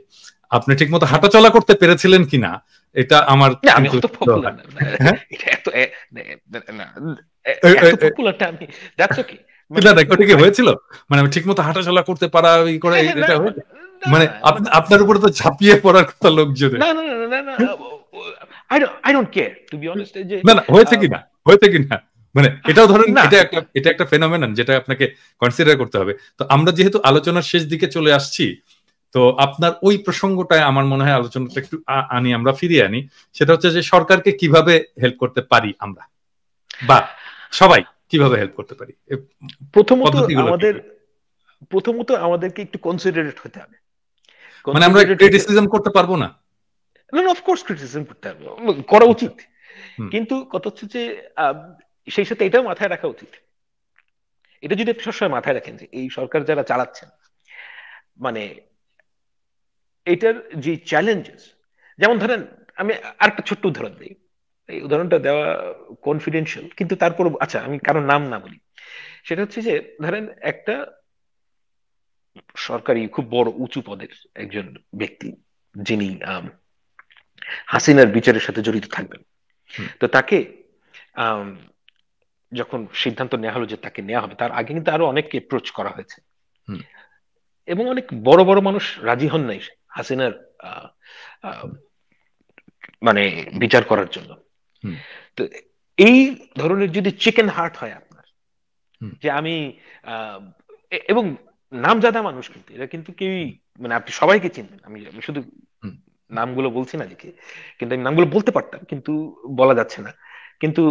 Speaker 2: আপনি ঠিক মতো হাঁটাচলা করতে পেরেছিলেন কিনা, এটা আমার হয়েছিল, মানে ঠিক মতো হাঁটাচলা করতে পারা, মানে আপনার উপরে তো ঝাঁপিয়ে পড়ার কথা লোকজন। না না, হয়েছে কিনা মানে এটাও ধরেন এটা একটা ফেনোমেনন যেটা আপনাকে কনসিডার করতে হবে। তো আমরা যেহেতু আলোচনার শেষ দিকে চলে আসছি, তো আপনার ওই প্রসঙ্গটায় আমার মনে হয় আলোচনাটা একটু আমরা ফিরিয়ে আনি। সেটা হচ্ছে যে সরকারকে কিভাবে হেল্প করতে পারি আমরা, বা সবাই কিভাবে হেল্প করতে পারি।
Speaker 1: প্রথমত আমাদেরকে একটু কনসিডারেট হতে হবে।
Speaker 2: মানে আমরা ক্রিটিসিজম করতে পারবো না,
Speaker 1: অফকোর্স ক্রিটিসিজম করতে হবে, করা উচিত, কিন্তু কথা হচ্ছে যে সেই সাথে এটাও মাথায় রাখা উচিত, এটা যদি আপনি সবসময় মাথায় রাখেন যে এই সরকার যারা চালাচ্ছেন, মানে এটার যে চ্যালেঞ্জেস, যেমন ধরেন আমি আরেকটা ছোট্ট উদাহরণ দিই, এই উদাহরণটা দেওয়া কনফিডেন্সিয়াল, কিন্তু তারপর আচ্ছা আমি কারোর নাম না বলি। সেটা হচ্ছে যে ধরেন একটা সরকারি খুব বড় উঁচু পদের একজন ব্যক্তি, যিনি হাসিনার বিচারের সাথে জড়িত থাকবেন, তো তাকে যখন সিদ্ধান্ত নেওয়া হলো যে তাকে নেওয়া হবে, তার আগে কিন্তু আরো অনেককে অ্যাপ্রোচ করা হয়েছে, এবং অনেক বড় বড় মানুষ রাজি হন নাই হাসিনার মানে বিচার করার জন্য। তো এই ধরনের যদি চিকেন হার্ট হয় আপনার, যে আমি এবং নামজাদা মানুষ, কিন্তু এরা কিন্তু কেউই, মানে আপনি সবাইকে চিনবেন, আমি শুধু নামগুলো বলছি না দেখে, কিন্তু আমি নামগুলো বলতে পারতাম কিন্তু বলা যাচ্ছে না, কিন্তু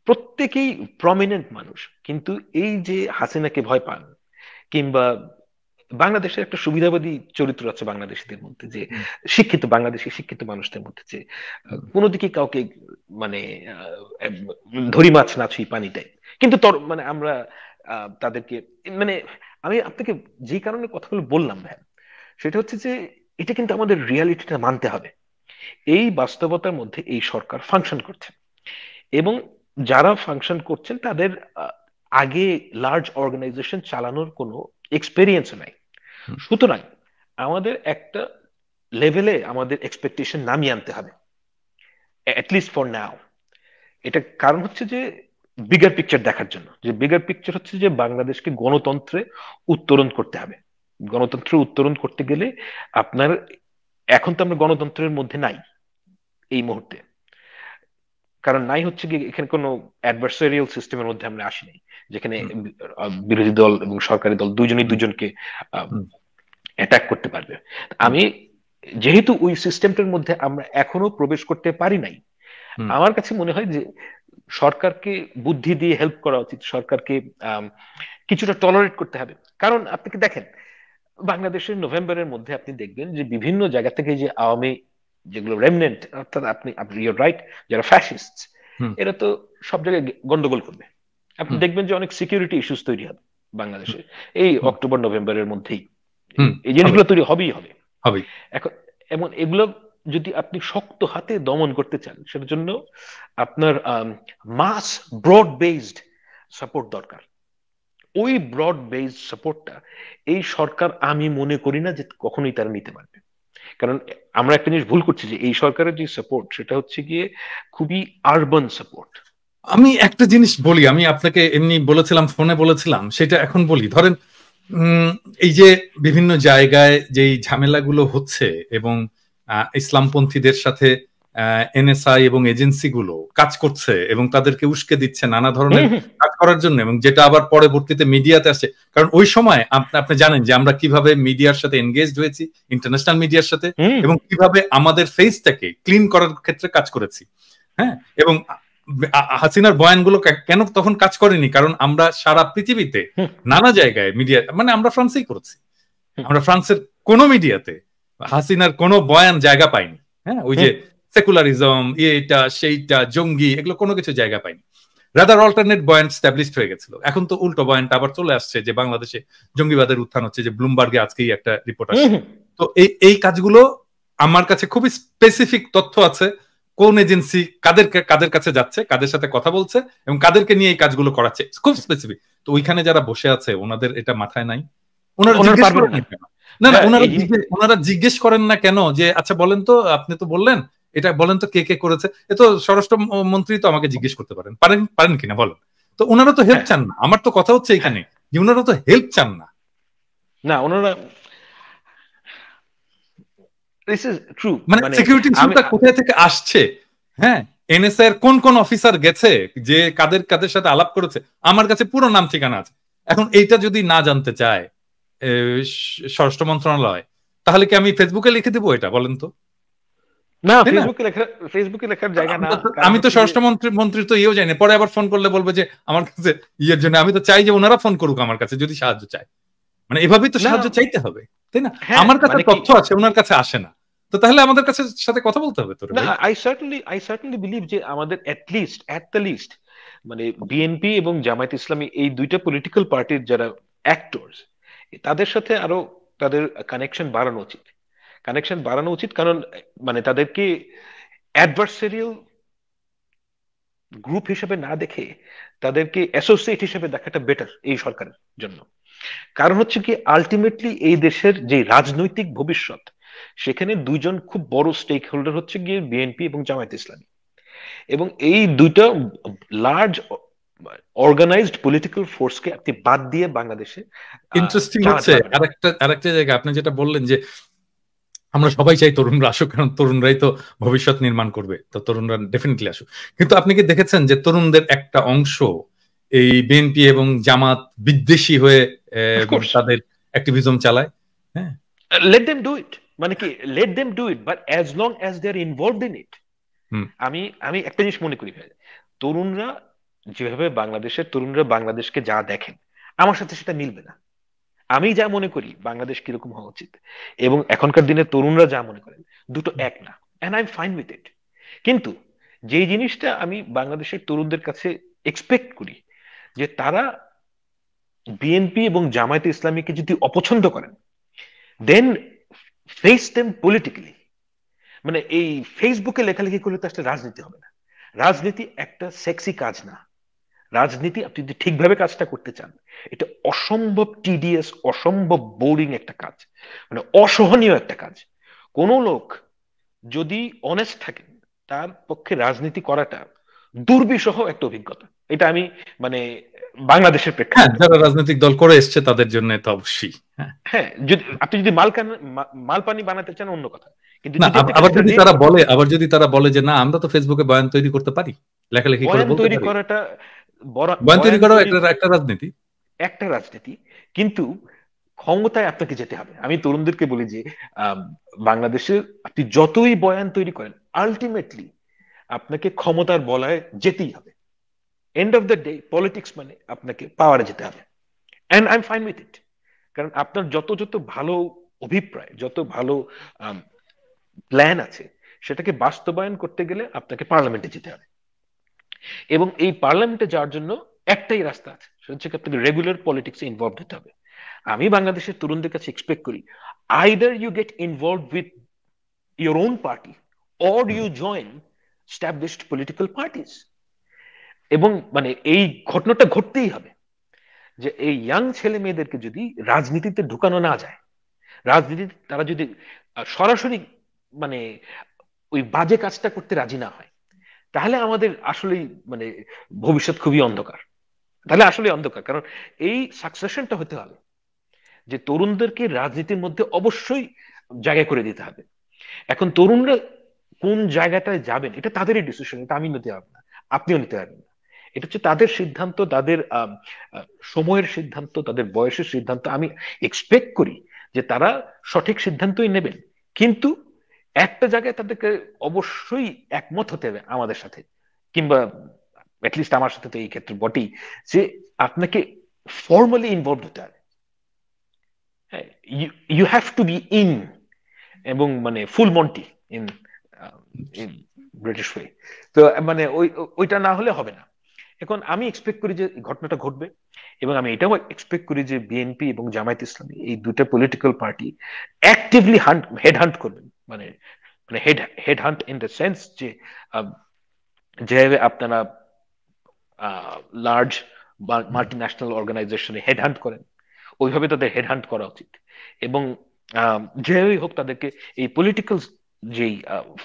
Speaker 1: প্রত্যেকেই প্রমিনেন্ট মানুষ। কিন্তু এই যে হাসিনাকে ভয় পান, কিংবা বাংলাদেশের একটা সুবিধাবাদী চরিত্র আছে বাংলাদেশিদের মধ্যে, যে শিক্ষিত বাংলাদেশি শিক্ষিত মানুষদের মধ্যে, যে কোনো দিকে কাউকে মানে ধরি মাছ না ছুঁই পানিটাই, কিন্তু মানে আমরা তাদেরকে মানে আমি আপনাকে যে কারণে কথাগুলো বললাম ভাই, সেটা হচ্ছে যে এটা কিন্তু আমাদের রিয়ালিটিটা মানতে হবে। এই বাস্তবতার মধ্যে এই সরকার ফাংশন করছে, এবং যারা ফাংশন করছেন তাদের আগে লার্জ অর্গানাইজেশন চালানোর কোনো এক্সপেরিয়েন্স নাই।
Speaker 2: হুম,
Speaker 1: সুতরাং আমাদের একটা লেভেলে আমাদের এক্সপেকটেশন নামিয়ে আনতে হবে, অ্যাটলিস্ট ফর নাও। এটা কারণ হচ্ছে যে বিগার পিকচার দেখার জন্য, যে বিগার পিকচার হচ্ছে যে বাংলাদেশকে গণতন্ত্রে উত্তরণ করতে হবে। গণতন্ত্রে উত্তরণ করতে গেলে আপনার, এখন তো আমরা গণতন্ত্রের মধ্যে নাই এই মুহূর্তে, কারণ নাই হচ্ছে কি এখানে কোনো অ্যাডভার্সারিয়াল সিস্টেমের মধ্যে আমরা আসি নাই, যেখানে
Speaker 2: হুম,
Speaker 1: বিরোধী দল এবং সরকারি দল দুজনেই
Speaker 2: হুম,
Speaker 1: দুজনকে
Speaker 2: হুম,
Speaker 1: অ্যাটাক করতে পারবে।
Speaker 2: হুম,
Speaker 1: আমি, যেহেতু ওই সিস্টেমটার মধ্যে আমরা এখনো প্রবেশ করতে পারি নাই,
Speaker 2: হুম,
Speaker 1: আমার কাছে মনে হয় যে সরকারকে বুদ্ধি দিয়ে হেল্প করা উচিত, সরকারকে আম, কিছুটা টলারেট করতে হবে। কারণ আপনি কি দেখেন, বাংলাদেশের নভেম্বরের মধ্যে আপনি দেখবেন যে বিভিন্ন জায়গা থেকে যে আওয়ামী যেগুলো রেমনেন্ট, অর্থাৎ আপনি আপনি ইউর রাইট, যারা ফ্যাসিস্ট,
Speaker 2: হুম,
Speaker 1: এরা তো সব জায়গায় গন্ডগোল করবে। আপনি
Speaker 2: হুম,
Speaker 1: দেখবেন যে অনেক সিকিউরিটি ইস্যুস তৈরি হবে বাংলাদেশে এই
Speaker 2: হুম,
Speaker 1: অক্টোবর নভেম্বরের মধ্যেই।
Speaker 2: হুম,
Speaker 1: এই
Speaker 2: হবে,
Speaker 1: জিনিসগুলো তৈরি হবেই হবে।
Speaker 2: হবে।
Speaker 1: এখন এমন এগুলো যদি আপনি শক্ত হাতে দমন করতে চান, সেটার জন্য আপনার মাস ব্রড বেসড সাপোর্ট দরকার। ওই ব্রড বেসড সাপোর্টটা এই সরকার, আমি মনে করি না যে কখনোই তারা নিতে পারবে। কারণ আমরা একটা জিনিস ভুল করছি, যে এই সরকারের যে সাপোর্ট সেটা হচ্ছে গিয়ে খুবই আরবান সাপোর্ট।
Speaker 2: আমি একটা জিনিস বলি, আমি আপনাকে এমনি বলেছিলাম, ফোনে বলেছিলাম, সেটা এখন বলি। ধরেন উম, এই যে বিভিন্ন জায়গায় যেই ঝামেলাগুলো হচ্ছে এবং ইসলামপন্থীদের সাথে এনএসআই এবং এজেন্সি গুলো কাজ করছে এবং তাদেরকে উস্কে দিচ্ছে নানা
Speaker 1: হুম
Speaker 2: ধরনের
Speaker 1: হুম
Speaker 2: কাজ করার জন্য, এবং যেটা আবার পরবর্তীতে মিডিয়াতে আসছে। কারণ ওই সময় আপনি আপনি জানেন যে আমরা কিভাবে মিডিয়ার সাথে এনগেজড হয়েছি, ইন্টারন্যাশনাল মিডিয়ার সাথে,
Speaker 1: হুম
Speaker 2: এবং কিভাবে আমাদের ফেসটাকে ক্লিন করার ক্ষেত্রে কাজ করেছি। হ্যাঁ, এবং হাসিনার বয়ানগুলো কেন তখন কাজ করেনি? কারণ আমরা সারা পৃথিবীতে
Speaker 1: হুম
Speaker 2: নানা জায়গায় মিডিয়া, মানে আমরা ফ্রান্সেই করেছি,
Speaker 1: হুম
Speaker 2: আমরা ফ্রান্সের কোন মিডিয়াতে হাসিনার কোন বয়ান জায়গা পাইনি। হ্যাঁ, ওই যে
Speaker 1: হুম
Speaker 2: সেকুলারিজম, এইটা সেইটা, জঙ্গি, এগুলো কোনো কিছু জায়গা পাইনি। রাদার অল্টারনেট বয়ান স্টাবলিশড হয়ে গেছিল। এখন তো উল্টো বয়ানটা আবার চলে আসছে যে বাংলাদেশে জঙ্গিবাদের উত্থান হচ্ছে, যে ব্লুমবার্গে আজকেই একটা রিপোর্ট
Speaker 1: হুম
Speaker 2: আসছে।
Speaker 1: হুম।
Speaker 2: তো এই এই কাজগুলো আমার কাছে খুবই স্পেসিফিক তথ্য আছে, কোন এজেন্সি কাদের কাদের কাছে যাচ্ছে, কাদের সাথে কথা বলছে এবং কাদেরকে নিয়ে এই কাজগুলো করাচ্ছে, খুব স্পেসিফিক। তো ওইখানে যারা বসে আছে ওনাদের এটা মাথায় নাই? ওনারা
Speaker 1: ওনারা
Speaker 2: জিজ্ঞেস
Speaker 1: পারবেন
Speaker 2: করেন
Speaker 1: না।
Speaker 2: না কেন? না না,
Speaker 1: হ্যাঁ
Speaker 2: ওনারা
Speaker 1: এই জিনিস,
Speaker 2: ওনারা জিজ্ঞেস করেন না কেন যে আচ্ছা বলেন তো, আপনি তো বললেন, এটা বলেন তো কে কে করেছে? এ তো স্বরাষ্ট্র মন্ত্রী, তো আমাকে জিজ্ঞেস করতে পারেন, পারেন পারেন কিনা বলেন। তো ওনারা তো হেল্প
Speaker 1: হ্যাঁ
Speaker 2: চান না। আমার তো কথা হচ্ছে
Speaker 1: হ্যাঁ,
Speaker 2: এখানে যে ওনারা তো হেল্প চান না।
Speaker 1: না ওনারা, দিস ইজ ট্রু।
Speaker 2: মানে
Speaker 1: মানে
Speaker 2: সিকিউরিটি
Speaker 1: আমি,
Speaker 2: ইস্যুটা কোথায় থেকে আসছে? হ্যাঁ, এনএসআই এর কোন কোন অফিসার গেছে, যে কাদের কাদের সাথে আলাপ করেছে, আমার কাছে পুরো নাম ঠিকানা আছে। এখন এইটা যদি না জানতে চায় এ, স্বরাষ্ট্র মন্ত্রণালয়, তাহলে কি আমি ফেসবুকে লিখে দেবো এটা, বলেন তো?
Speaker 1: না
Speaker 2: তাই না?
Speaker 1: ফেসবুকে লেখা, ফেসবুকে লেখার
Speaker 2: তো
Speaker 1: জায়গা না। কারণ
Speaker 2: আমি তো
Speaker 1: হচ্ছে গিয়ে,
Speaker 2: স্বরাষ্ট্রমন্ত্রী মন্ত্রীর তো ইয়েও যাই না, পরে আবার ফোন করলে বলবে যে আমার কাছে ইয়ের জন্য। আমি তো চাই যে ওনারা ফোন করুক আমার কাছে যদি সাহায্য চায়। মানে এভাবেই তো
Speaker 1: না
Speaker 2: সাহায্য চাইতে হবে, তাই না?
Speaker 1: হ্যাঁ
Speaker 2: আমার কাছে
Speaker 1: মানে কি,
Speaker 2: তথ্য আছে, ওনার কাছে আসে না। তো তাহলে আমাদের কাছে সাথে কথা বলতে হবে তোরে
Speaker 1: না
Speaker 2: ভাই।
Speaker 1: আই সার্টেনলি বিলিভ যে আমাদের অ্যাট দ্য লিস্ট মানে বিএনপি এবং জামায়াত ইসলামী এই দুইটা পলিটিক্যাল পার্টির যারা অ্যাক্টরস, তাদের সাথে আরো তাদের কানেকশন বাড়ানো উচিত। কারণ মানে তাদেরকে অ্যাডভার্সারিয়াল গ্রুপ হিসেবে না দেখে তাদেরকে অ্যাসোসিয়েট হিসেবে দেখাটা বেটার এই সরকারের জন্য। কারণ হচ্ছে কি আলটিমেটলি এই দেশের যে রাজনৈতিক ভবিষ্যৎ, সেখানে দুইজন খুব বড় স্টেক হোল্ডার হচ্ছে গিয়ে বিএনপি এবং জামায়াত ইসলামী। এবং এই দুইটা লার্জ অর্গানাইজড পলিটিক্যাল ফোর্সকে আপনি বাদ দিয়ে বাংলাদেশে
Speaker 2: ইন্টারেস্টিং
Speaker 1: চালাতে
Speaker 2: হচ্ছে
Speaker 1: পারবেন না।
Speaker 2: আরেকটা জায়গা আপনি যেটা বললেন যে আমরা সবাই চাই তরুণরা আসুক, কারণ তরুণরাই তো ভবিষ্যৎ নির্মাণ করবে, তো তরুণরা ডেফিনেটলি আসুক। কিন্তু আপনি কি দেখেছেন যে তরুণদের একটা অংশ এই বিএনপি এবং জামাত বিদ্বেষী হয়ে
Speaker 1: অফকোর্স,
Speaker 2: তাদের অ্যাক্টিভিজম চালায়? হ্যাঁ।
Speaker 1: Let them do it. মানে কি, let them do it, but as long as they are involved in it.
Speaker 2: Hmm,
Speaker 1: আমি আমি একটা জিনিস মনে করি ভাই, তরুণরা যেভাবে বাংলাদেশের তরুণরা বাংলাদেশকে যা দেখেন, আমার সাথে সেটা মিলবে না। আমি যা মনে করি বাংলাদেশ কিরকম হওয়া উচিত এবং এখনকার দিনে তরুণরা যা মনে করেন, দুটো এক না। And I am fine with it. কিন্তু যে জিনিসটা আমি বাংলাদেশের তরুণদের কাছে এক্সপেক্ট করি, যে তারা বিএনপি এবং জামায়াতে ইসলামীকে যদি অপছন্দ করেন, দেন ফেস দেম পলিটিক্যালি। মানে এই ফেসবুকে লেখালেখি করলে তো আসলে রাজনীতি হবে না। রাজনীতি একটা সেক্সি কাজ না। রাজনীতি আপনি যদি ঠিকভাবে কাজটা করতে চান, এটা অসম্ভব টিডিএস, অসম্ভব বোরিং একটা কাজ, মানে অসহনীয় একটা কাজ। কোন লোক যদি অনেস্ট থাকেন, তার পক্ষে রাজনীতি করাটা দুর্বিষহ একটা অভিজ্ঞতা। এটা আমি মানে বাংলাদেশের
Speaker 2: হ্যাঁ,
Speaker 1: প্রেক্ষাপটে
Speaker 2: যারা
Speaker 1: বলছি।
Speaker 2: রাজনৈতিক দল করে এসছে তাদের জন্য তো অবশ্যই। হ্যাঁ,
Speaker 1: হ্যাঁ, যদি আপনি যদি মাল পানি বানাতে চান অন্য কথা, কিন্তু
Speaker 2: না
Speaker 1: যদি আপনি
Speaker 2: আবার
Speaker 1: কাজটা
Speaker 2: যদি তারা বলে, আবার যদি তারা বলে যে না আমরা তো ফেসবুকে বয়ান তৈরি করতে পারি, লেখালেখি করে
Speaker 1: বয়ান
Speaker 2: বলতে
Speaker 1: তৈরি
Speaker 2: পারি,
Speaker 1: করাটা,
Speaker 2: বয়ান তৈরি
Speaker 1: বয়ান
Speaker 2: করাও
Speaker 1: তৈরি
Speaker 2: একটা একটা রাজনীতি।
Speaker 1: একটা রাজনীতি, কিন্তু ক্ষমতায় আপনাকে যেতে হবে। আমি তরুণদেরকে বলি যে আম, বাংলাদেশে আপনি যতই বয়ান তৈরি করেন, আলটিমেটলি আপনাকে ক্ষমতার বলয়ে যেতেই হবে। End of the day politics মানে আপনাকে পাওয়ারে যেতে হবে, and I am fine with it. কারণ আপনার যত যত ভালো অভিপ্রায়, যত ভালো প্ল্যান আছে, সেটাকে বাস্তবায়ন করতে গেলে আপনাকে পার্লামেন্টে যেতে হবে। এবং এই পার্লামেন্টে যাওয়ার জন্য একটাই রাস্তা আছে, সেটা হচ্ছে কি আপনাকে রেগুলার পলিটিক্সে ইনভলভ হতে হবে। আমি বাংলাদেশের তরুণদের কাছে এক্সপেক্ট করি, either you get involve with your own party, or you join established political parties. এবং মানে এই ঘটনাটা ঘটতেই হবে যে এই ইয়াং ছেলে মেয়েদেরকে যদি রাজনীতিতে ঢুকানো না যায়, রাজনীতিতে তারা যদি সরাসরি মানে ওই বাজে কাজটা করতে রাজি না হয়, তাহলে আমাদের আসলেই মানে ভবিষ্যৎ খুবই অন্ধকার। তাহলে আসলে অন্ধকার, কারণ এই সাকসেশনটা হতে হবে যে তরুণদেরকে রাজনীতির মধ্যে অবশ্যই জায়গা করে দিতে হবে। এখন তরুণরা কোন জায়গাটায় যাবেন, এটা তাদেরই ডিসিশন, এটা আমি নিতে পারবো না, আপনিও নিতে পারবেন না। এটা হচ্ছে তাদের সিদ্ধান্ত, তাদের সময়ের সিদ্ধান্ত, তাদের বয়সের সিদ্ধান্ত। আমি এক্সপেক্ট করি যে তারা সঠিক সিদ্ধান্তই নেবেন, কিন্তু একটা জায়গায় তাদেরকে অবশ্যই একমত হতে হবে আমাদের সাথে, কিংবা অ্যাটলিস্ট আমার সাথে তো এই ক্ষেত্রে বটেই, যে আপনাকে ফর্মালি ইনভলভ হতে হবে। হ্যাঁ, you have to be in, এবং মানে full monty in in British way. তো মানে ওইটা না হলে হবে না। এখন আমি এক্সপেক্ট করি যে ঘটনাটা ঘটবে, এবং আমি এটাও এক্সপেক্ট করি যে বিএনপি এবং জামায়াত ইসলামী এই দুটো political party actively head hunt করবেন। মানে মানে head hunt in the sense যে আহ, যেভাবে আপনারা লার্জ মাল্টি ন্যাশনাল অর্গানাইজেশনে হেড হান্ট করেন, ওইভাবে তাদের হেড হান্ট করা উচিত। এবং যেভাবেই হোক তাদেরকে এই পলিটিক্যাল যেই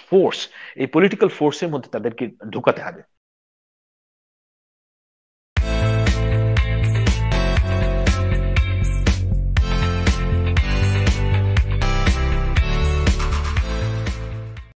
Speaker 1: ফোর্স, এই পলিটিক্যাল ফোর্সের মধ্যে তাদেরকে ঢুকাতে হবে।